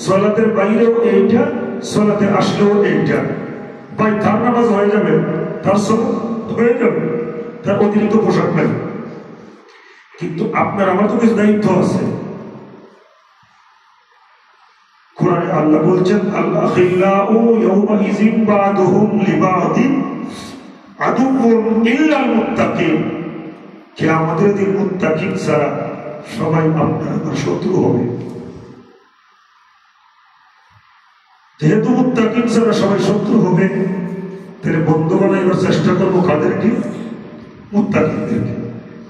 সালাতের বাইরেও এইটা, সালাতে আসলেও এইটা। ভাই তার নামাজ হয়ে যাবে, তার সালাত হয়ে যাবে, তার অতিরিক্ত পোশাক নাই। কিন্তু আপনার আমার তো কিছু দায়িত্ব আছে। কোরআনে আল্লাহ বলছেন, আল-আখিল্লাউ ইয়াওমাইযিন বা'দুহুম লিবা'দিন আদুউন ইল্লাল মুত্তাকিন। কিয়ামতের দিন মুত্তাকিন ছাড়া সবাই আপনার আমার শত্রু হবে। যেহেতু মুত্তাকিন ছাড়া সবাই শত্রু হবে, তাহলে বন্ধু বানাইবার চেষ্টা করবো কাদেরকে? মুত্তাকিনদেরকে।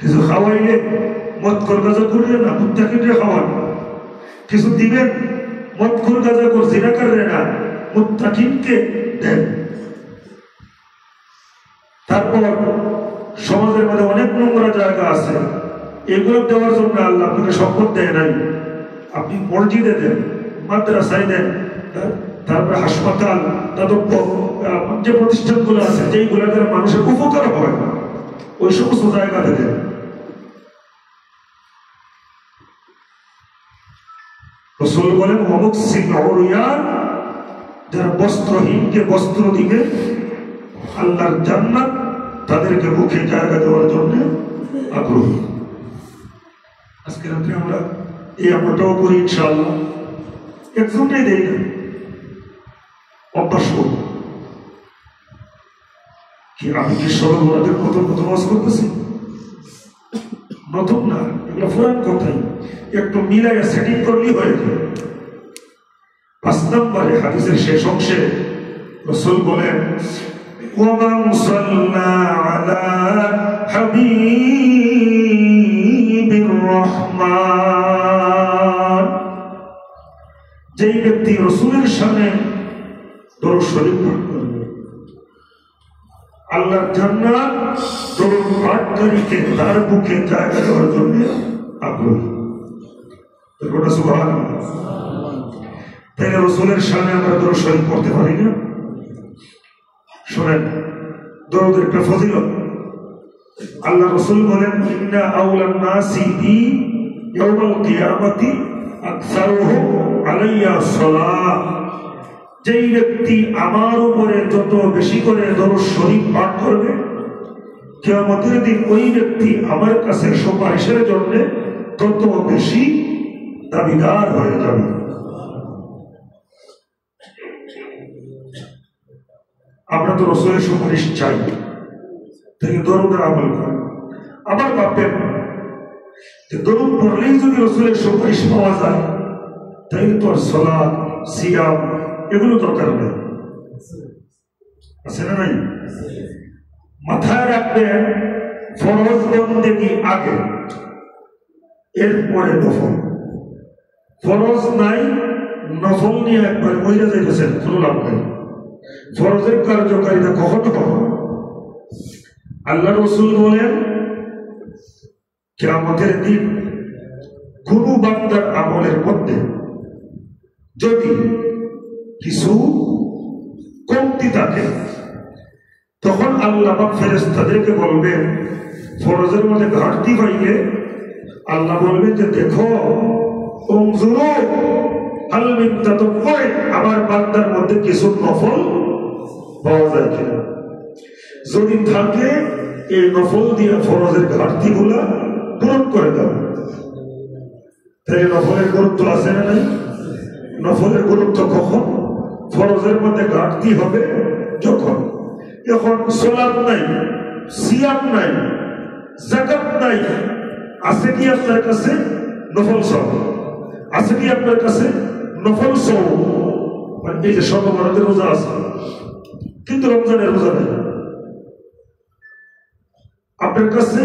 কিছু খাওয়াইলে মদ কর গাঁজা করিয়ে না, মুত্তাকিনরে খাওয়ান। কিছু দিবেন, মদ কর গাঁজা কর জিনা করে না, মুত্তাকিনকে দেন। তারপর সমাজের মধ্যে অনেক নোংরা জায়গা আছে, এগুলো দেওয়ার জন্য আল্লাহ আপনাকে সম্পদ দেয় নাই। আপনি মসজিদে দেন, মাদ্রাসায় দেন, তারপরে হাসপাতাল, দাতব্য যে প্রতিষ্ঠানগুলো আছে যেইগুলো দ্বারা মানুষের উপকার হয়, ওই সমস্ত জায়গাতে দেন। রাসূল বলেন, ওয়ামুকসিল উরিয়ান, যারা বস্ত্রহীনকে বস্ত্র দিবে, আল্লাহর জান্নাত তাদেরকে মুখে জায়গা দেওয়ার জন্য আগ্রহী। আজকে রাত্রে আমরা এই আমলটাও করি ইনশাআল্লাহ। একজনটাই দেই না, অভ্যাস করব। কি আমি কি সরল ওনাদের নতুন নতুন ওয়াজ করতেছি? নতুন না, এগুলো পুরান কথাই, একটু মিলাইয়া সেটিং করলেই হয়ে যায়। 5 নম্বরে হাদিসের শেষ অংশে রাসূল বলেন, ওয়ামান সাল্লা আলা হাবিবির রহমান, যেই ব্যক্তি রাসূলের সামনে দরুদ শরীফ পাঠ করবে, আল্লাহর জান্নাত দরুদ পাঠকারীকে তার বুকে জায়গা দেওয়ার জন্য আগ্রহী। সুবহানাল্লাহ। তাইলে রাসূলের সামনে আমরা দরুদ শরীফ পড়তে পারি না? শোনেন, দরুদের একটা ফজিলত। আল্লাহ রাসূল বলেন, ইন্না আওলান নাসি বি ইয়াউমাল কিয়ামাতি আকসারুহুম আলাইয়া সালাহ, যেই ব্যক্তি আমার উপরে যত বেশি করে দরুদ শরীফ পাঠ করবে, কিয়ামতের দিন ওই ব্যক্তি আমার কাছে সুপারিশের জন্য তত বেশি দাবিদার হয়ে যাবে। আমরা তো রাসূলের সুপারিশ চাই, তাই দরুদের আমল করেন। আবার ভাববেন যে দরুদ পড়লেই যদি রাসূলের সুপারিশ পাওয়া যায়, তাই তো আর সালাত, সিয়াম এগুলো দরকার নেই, আছে না নাই? মাথায় রাখবেন, ফরজ বন্দেগী আগে, এরপরে নফল। ফরজ নাই, নফল নিয়ে একবার মইরা যাইতেছেন, কোনো লাভ নাই। ফরজের কার্যকারিতা কখনো হবে। আল্লাহ রাসূল বলেন, কিয়ামতের দিন কোন বান্দার আমলের মধ্যে যদি কিছু কমতি থাকে, তখন আল্লাহ পাক ফেরেশতাদেরকে বলবেন, ফরজের মধ্যে ঘাটতি পাইলে আল্লাহ বলবেন যে দেখো, উনজুরু হাল মিন তাতাব্বুই, আমার বান্দার মধ্যে কিছু নফল পাওয়া যায় কিনা। যদি থাকে, এই নফল দিয়ে ফরজের ঘাটতি গুলা পূরণ করে দাও। তাই নফলের গুরুত্ব আছে না নাই? নফলের গুরুত্ব কখন? ফরজের মধ্যে ঘাটতি হবে যখন। এখন সালাত নাই, সিয়াম নাই, যাকাত নাই, আছে কি আপনার কাছে নফল সওম? আছে কি আপনার কাছে নফল সওম? মানে এই যে সর্বভারতের রোজা আছে, কিন্তু রমজানের রোজা নেই। আপনার কাছে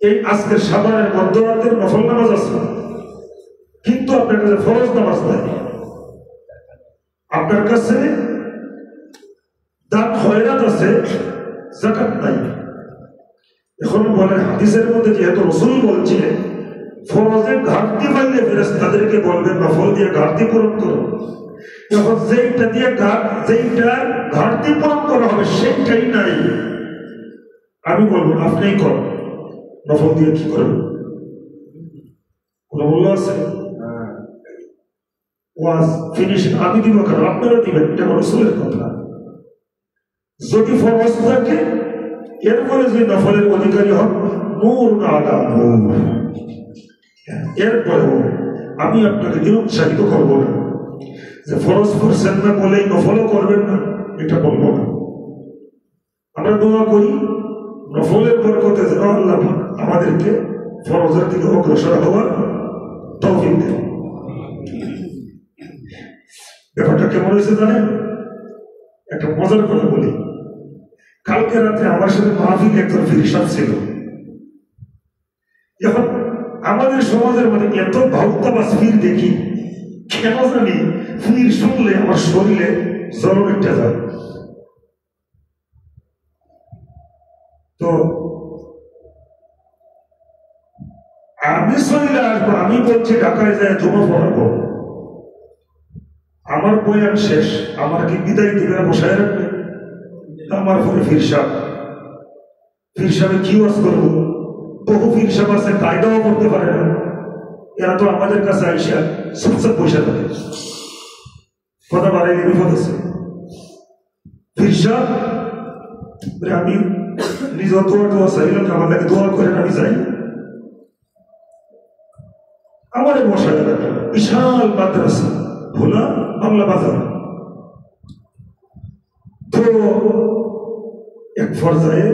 এই আজকের সাবানের মধ্যরাতের নফল নামাজ আছে, কিন্তু আপনার কাছে ফরজ নামাজ নাই। আপনার কাছে দান খয়রাত আছে, যাকাত নাই। এখন বলেন, হাদিসের মধ্যে যেহেতু রাসূল বলছিলেন ফরজের ঘাটতি পাইলে ফেরেশতাদেরকে বলবেন নফল দিয়ে ঘাটতি পূরণ করো, এখন যেইটা দিয়ে যেইটা ঘাটতি পূরণ করা হবে সেইটাই নাই, আমি বলবো আপনিই করো, নফল দিয়ে কি করবেন? কোনো মূল্য আছে? ওয়াজ ফিনিশিং আমি দিব কেন, আপনারা দিবেন, এটা রাসূলের কথা। যদি ফরজ থাকে এরপরে যদি নফলের অধিকারী হন, নূর আলা নূর। এরপরেও আমি আপনাকে নিরুৎসাহিত করব না যে ফরজ করছেন না বলেই নফলও করবেন না, এটা বলবো না। আমরা দোয়া করি নফলের বরকতে যেন আল্লাহ আমাদেরকে ফরজের দিকে অগ্রসর হওয়ার তৌফিক দেন। ব্যাপারটা কেমন হয়েছে জানেন? একটা মজার কথা বলি। কালকে রাতে আমার সাথে মাহফিল একজন ফিরিসাব ছিল। এখন আমাদের সমাজের মধ্যে এত ভাউতাবাস ফির দেখি, কেন জানি ফির শুনলে আমার শরীরে জ্বলন একটা যায়। তো আমি শরীরে আসবো, আমি বলছি ঢাকায় যায় জমা পড়াবো, আমার বয়ান শেষ, আমার কি বিদায় দিবে বসায় রাখবে? আমার পরে ফিরসাব কি ওয়াজ করবো? বহু ফিরসাব আছে কায়দাও করতে পারে না, এরা তো আমাদের কাছে আইসা সবসব পয়সা থাকে, কথা বাড়াইলে বিপদ আছে। ফিরসাব আমি নিজেও দোয়া চাইলাম, আমার লাগে দোয়া করেন, আমি যাই। আমার বসায় রাখে বিশাল মাদ্রাসা, ভোলা বাংলা বাজার। তো এক পর্যায়ে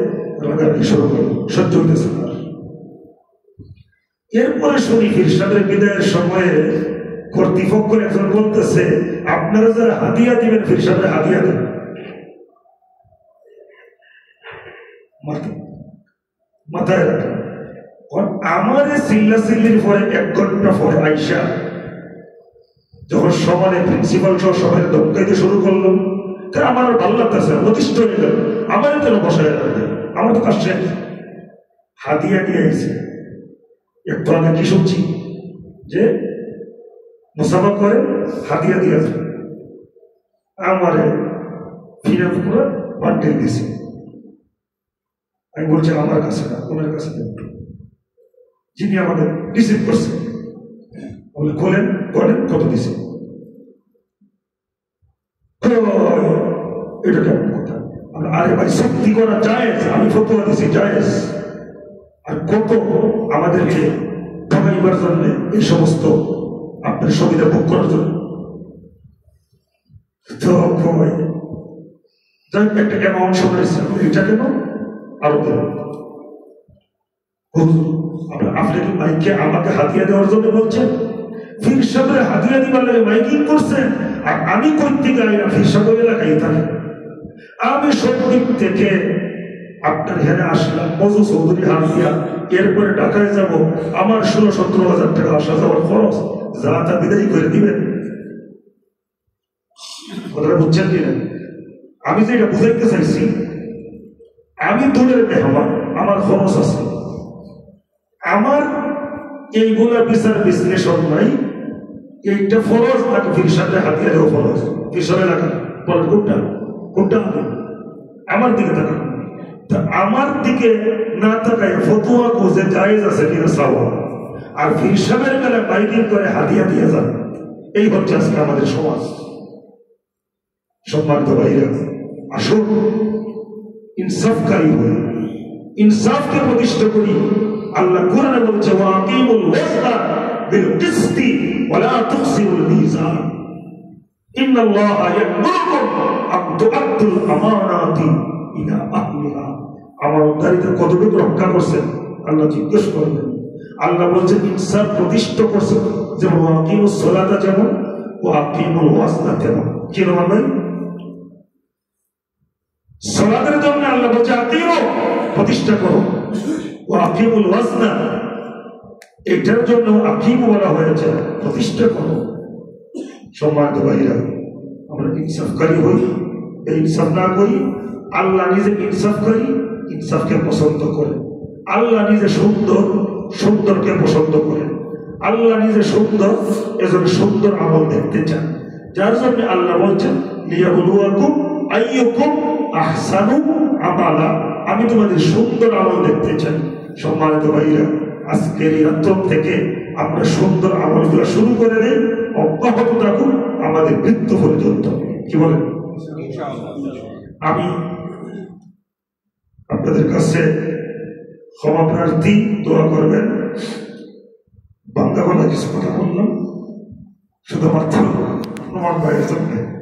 রাগারাগি শুরু করল, সহ্য হইতেছে না। এরপরে শুনি ফিরসাদের বিদায়ের সময়ে কর্তৃপক্ষ একজন বলতেছে, আপনারা যারা হাদিয়া দিবেন ফিরসাদের হাদিয়া দেন। মাথায় রাখেন, আমার চিল্লা চিল্লির পরে 1 ঘন্টা পর আইসা যখন সমানে প্রিন্সিপাল সহ সবাই ধমকাইতে শুরু করলো, আমার ভালো লাগতেছে, অতিষ্ঠ হয়ে গেল। আমার কেন বসায় রাখবে, আমার তো কাজ শেষ। হাদিয়া দিয়ে আইছে। একটু আগে কি শুনছি যে মুসাফা করে হাদিয়া দিয়ে আসবে, আমারে ফিরে পুরো বান্টেল দিছে। আমি বলছি আমার কাছে না, ওনার কাছে দেব, যিনি আমাদের রিসিভ করছে। বলে খোলেন, করেন, কত দিছে। এটা কেমন কথা? আরে ভাই, সত্যি করা জায়েজ, আমি ফতোয়া দিছি জায়েজ। আর কত আমাদেরকে ঠকাইবার জন্য, এই সমস্ত আপনার সুবিধা ভোগ করার জন্য। তো যাই একটা অ্যামাউন্ট শোনাইছে, এটা কেন আরো দেব। আপনি কি মাইকে আমাকে হাতিয়া দেওয়ার জন্য বলছেন? ফির সাহেবের হাতিয়া দিবার লাগে মাইকিং করছেন, আর আমি কর্তৃক আইনা ফির সাহেব এলাকায় থাকি। আমি সব দিক থেকে আপনার হেনে আসলাম মজু চৌধুরী হাতিয়া, এরপরে ঢাকায় যাব, আমার 16-17 হাজার টাকা আসা যাওয়ার খরচ, যা তা বিদায়ী করে দিবেন। কথাটা বুঝছেন কিনা? আমি যে এটা বুঝাইতে চাইছি, আমি দূরের মেহমান, আমার খরচ আছে, আমার এইগুলা বিচার বিশ্লেষণ নাই। এইটা ফরজ নাকি ফির সাথে হাতিয়া দেওয়া ফরজ? পিছনে লাগা বলেন কোনটা কোনটা হবে? আমার দিকে তাকা। তা আমার দিকে না তাকায় ফতোয়া খুঁজে জায়েজ আছে কিনা চাওয়া, আর ফির সাহেবের বেলা মাইকিং করে হাতিয়া দিয়ে যান। এই হচ্ছে আজকে আমাদের সমাজ। সম্মানিত ভাইরা, আসুন ইনসাফকারী হই, ইনসাফকে প্রতিষ্ঠা করি। আল্লাহ কোরআনে বলছে, ওয়া আকিমুল ওয়াজনা বিল কিসতি ওয়া লা তুখসিরুল মিজান ইন্নাল্লাহা ইয়া'মুরুকুম আন তু'আদ্দুল আমানাতি ইলা আহলিহা। আমানতদারিতে কতটুকু রক্ষা করছেন আল্লাহ জিজ্ঞেস করবেন। আল্লাহ বলছেন ইনসাফ প্রতিষ্ঠা করছেন, যেমন ওয়া আকিমুস সালাতা, যেমন ওয়া আকিমুল ওয়াজনা, তেমন কি নাম ভাই? সালাতের জন্য আল্লাহ বলছে আকিমু, প্রতিষ্ঠা করো, ও আকিমুল ওয়াজনা, এটার জন্য আকিমু বলা হয়েছে, প্রতিষ্ঠা করো। সম্মানিত ভাইরা, আমরা ইনসাফকারী হই। এই ইনসাফ না করি, আল্লাহ নিজে ইনসাফকারী, ইনসাফকে পছন্দ করে। আল্লাহ নিজে সুন্দর, সুন্দরকে পছন্দ করে। আল্লাহ নিজে সুন্দর, এজন্য সুন্দর আমল দেখতে চান। যার জন্য আল্লাহ বলছেন লিয়াবলুয়াকুম আইয়ুকুম আহসানু আমালা, আমি তোমাদের সুন্দর আমল দেখতে চাই। সম্মানিত ভাইরা, আজকের এই রাত্র থেকে আমরা সুন্দর আমলগুলো শুরু করে দেই। অব্যাহত থাকুক আমাদের মৃত্যু পর্যন্ত। কি বলেন? আমি আপনাদের কাছে ক্ষমা প্রার্থী, দোয়া করবেন। বাংলা গলা কিছু কথা বললাম শুধুমাত্র আমার ভাইয়ের জন্য।